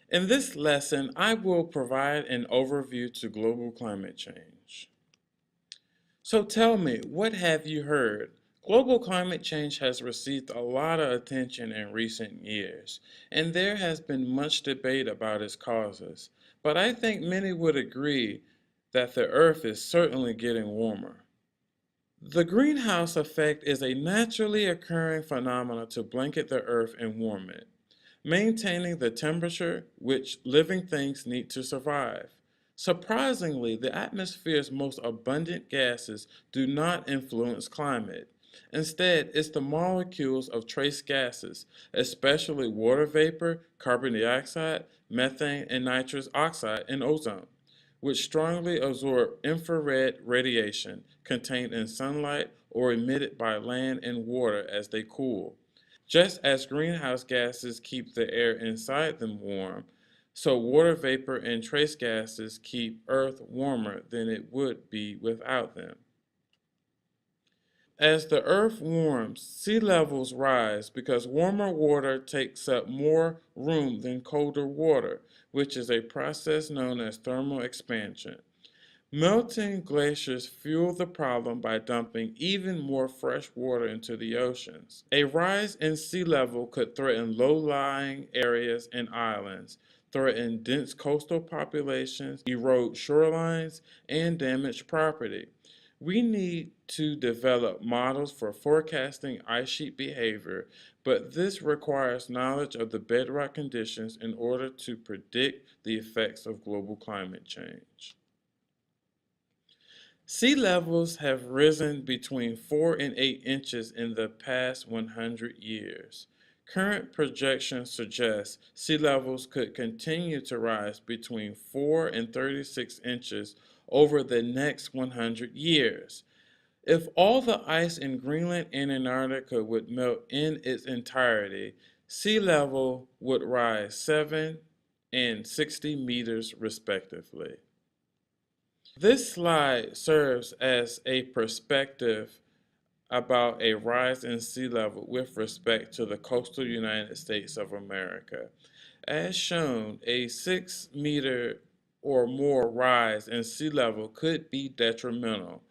In this lesson, I will provide an overview to global climate change. So tell me, what have you heard? Global climate change has received a lot of attention in recent years, and there has been much debate about its causes. But I think many would agree that the Earth is certainly getting warmer. The greenhouse effect is a naturally occurring phenomenon to blanket the Earth and warm it, maintaining the temperature which living things need to survive. Surprisingly, the atmosphere's most abundant gases do not influence climate. Instead, it's the molecules of trace gases, especially water vapor, carbon dioxide, methane, and nitrous oxide, and ozone, which strongly absorb infrared radiation contained in sunlight or emitted by land and water as they cool. Just as greenhouse gases keep the air inside them warm, so water vapor and trace gases keep Earth warmer than it would be without them. As the Earth warms, sea levels rise because warmer water takes up more room than colder water, which is a process known as thermal expansion. Melting glaciers fuel the problem by dumping even more fresh water into the oceans. A rise in sea level could threaten low-lying areas and islands, threaten dense coastal populations, erode shorelines, and damage property. We need to develop models for forecasting ice sheet behavior, but this requires knowledge of the bedrock conditions in order to predict the effects of global climate change. Sea levels have risen between 4 and 8 inches in the past 100 years. Current projections suggest sea levels could continue to rise between 4 and 36 inches over the next 100 years. If all the ice in Greenland and Antarctica would melt in its entirety, sea level would rise 7 and 60 meters respectively. This slide serves as a perspective about a rise in sea level with respect to the coastal United States of America. As shown, a 6-meter or more rise in sea level could be detrimental.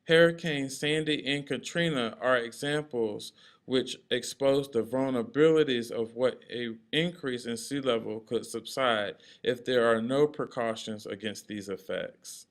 Hurricanes Sandy and Katrina are examples which expose the vulnerabilities of what an increase in sea level could subside if there are no precautions against these effects.